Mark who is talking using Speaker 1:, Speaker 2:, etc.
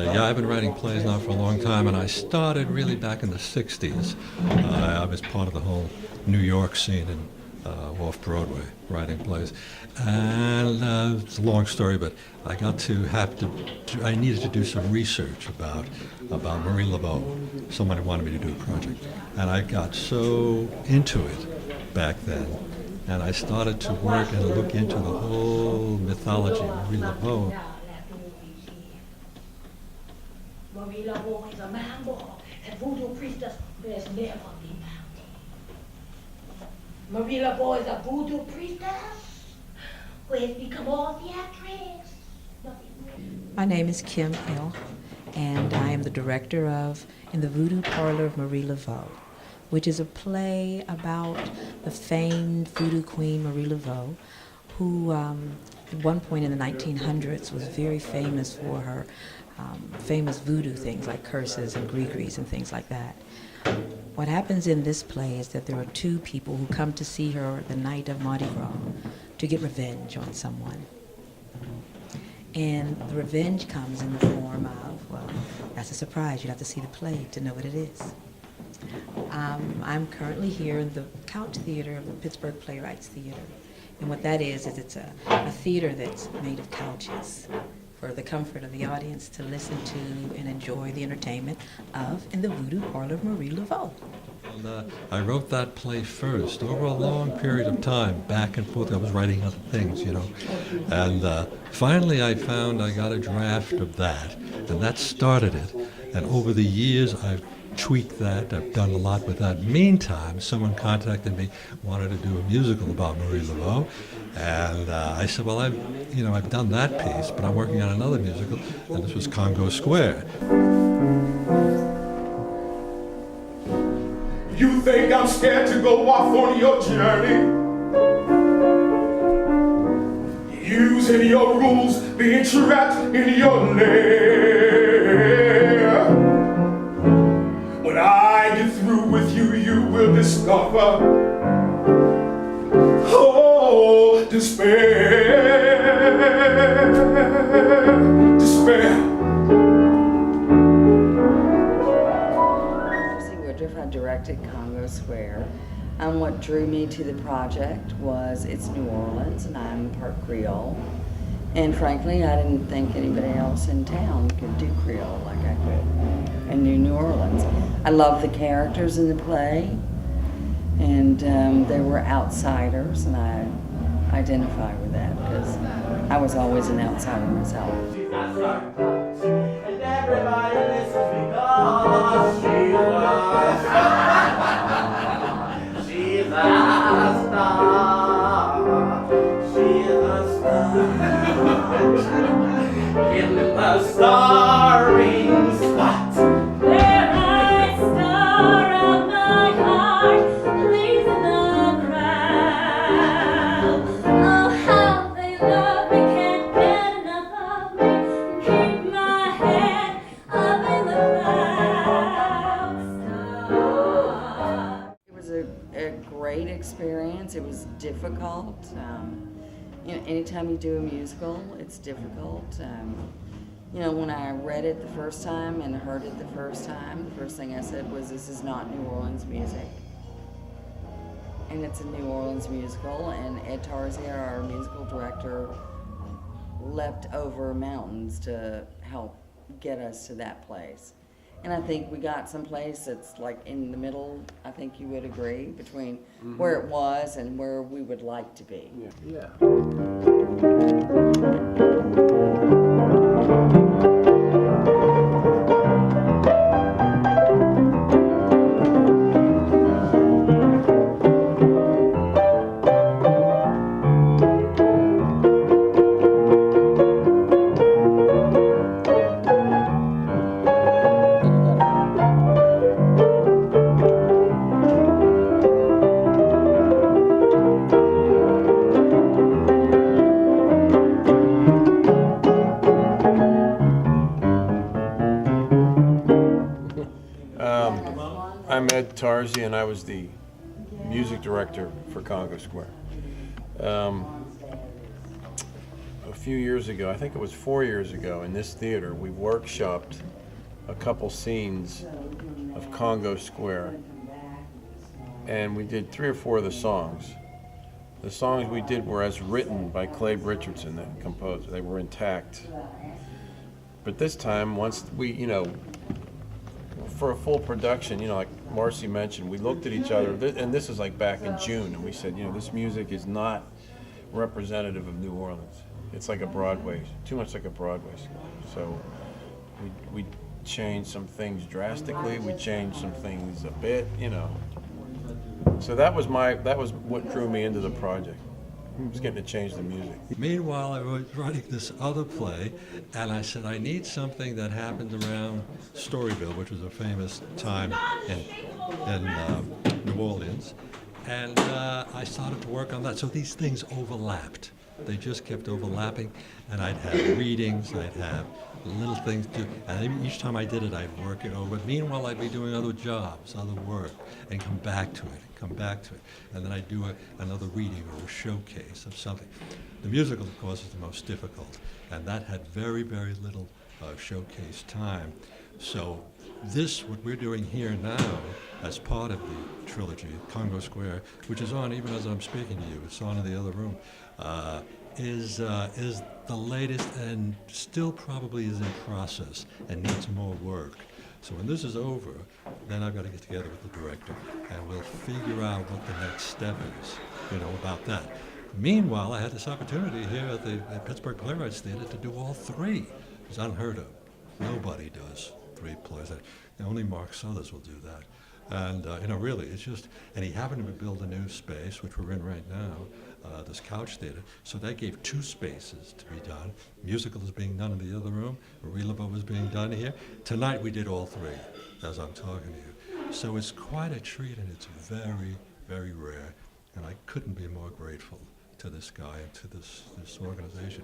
Speaker 1: yeah, I've been writing plays now for a long time, and I started really back in the 60s. I was part of the whole New York scene and off-Broadway writing plays. And it's a long story, but I got to I needed to do some research about Marie Laveau. Somebody wanted me to do a project. And I got so into it back then, and I started to work and look into the whole mythology of Marie Laveau.
Speaker 2: Marie Laveau is a mambo, a voodoo priestess who has never been found. Marie Laveau is a voodoo priestess who has become all theatrics.
Speaker 3: My name is Kim Hill, and I am the director of In the Voodoo Parlor of Marie Laveau, which is a play about the famed voodoo queen Marie Laveau, who at one point in the 1900s was very famous for her famous voodoo things like curses and gree-grees and things like that. What happens in this play is that there are two people who come to see her the night of Mardi Gras to get revenge on someone. And the revenge comes in the form of, well, that's a surprise. You'd have to see the play to know what it is. I'm currently here in the Couch Theater of the Pittsburgh Playwrights Theater. And what that is it's a theater that's made of couches for the comfort of the audience to listen to and enjoy the entertainment of In the Voodoo Parlor of Marie Laveau.
Speaker 1: And, I wrote that play first over a long period of time, back and forth. I was writing other things, you know. And finally I found I got a draft of that, and that started it. And over the years I've tweaked that. I've done a lot with that. Meantime, someone contacted me, wanted to do a musical about Marie Laveau, and I said, well, I've done that piece, but I'm working on another musical, and this was Congo Square.
Speaker 4: You think I'm scared to go off on your journey? Using your rules, being trapped in your lair. When I get through with you, you will discover, oh, despair, despair.
Speaker 5: I directed Congo Square. What drew me to the project was it's New Orleans and I'm part Creole. And frankly, I didn't think anybody else in town could do Creole like I could in New Orleans. I love the characters in the play, and they were outsiders, and I identify with that because I was always an outsider myself.
Speaker 6: And everybody listens because she's a star. She's a star. In the starring spot.
Speaker 2: Where I star of my heart, leaves in the crowd. Oh, how they love me, can't get enough of me. Keep my head up in the clouds.
Speaker 5: It was a great experience. It was difficult. Anytime you do a musical, it's difficult. When I read it the first time and heard it the first time, the first thing I said was, this is not New Orleans music. And it's a New Orleans musical, and Ed Tarzia, our musical director, leapt over mountains to help get us to that place. And I think we got someplace that's like in the middle, I think you would agree, between where it was and where we would like to be.
Speaker 6: Yeah.
Speaker 7: I'm Ed Tarzia, and I was the music director for Congo Square. a few years ago, I think it was 4 years ago, in this theater, we workshopped a couple scenes of Congo Square, and we did 3 or 4 of the songs. The songs we did were as written by Clay Richardson, the composer. They were intact. But this time, once we, for a full production, like Marcy mentioned, we looked at each other, and this is like back in June, and we said, this music is not representative of New Orleans. It's like a Broadway, too much like a Broadway score. So we changed some things drastically, we changed some things a bit, So that was what drew me into the project. I was getting to change the music.
Speaker 1: Meanwhile, I was writing this other play, and I said, I need something that happened around Storyville, which was a famous time in New Orleans. And I started to work on that. So these things overlapped. They just kept overlapping, and I'd have readings, I'd have little things to, and each time I did it, I'd work it over. Meanwhile, I'd be doing other jobs, other work, and come back to it, and then I'd do another reading or a showcase of something. The musical, of course, is the most difficult, and that had very, very little showcase time. So what we're doing here now, as part of the trilogy, Congo Square, which is on even as I'm speaking to you, it's on in the other room, is the latest and still probably is in process and needs more work. So when this is over, then I've got to get together with the director and we'll figure out what the next step is, about that. Meanwhile, I had this opportunity here at the Pittsburgh Playwrights Theater to do all 3. It's unheard of. Nobody does 3 plays. Only Mark Southers will do that. And, really, it's just, and he happened to build a new space, which we're in right now, this couch theater. So that gave 2 spaces to be done. Musical is being done in the other room. Marie Laveau is being done here. Tonight we did all 3, as I'm talking to you. So it's quite a treat, and it's very, very rare. And I couldn't be more grateful to this guy and to this organization.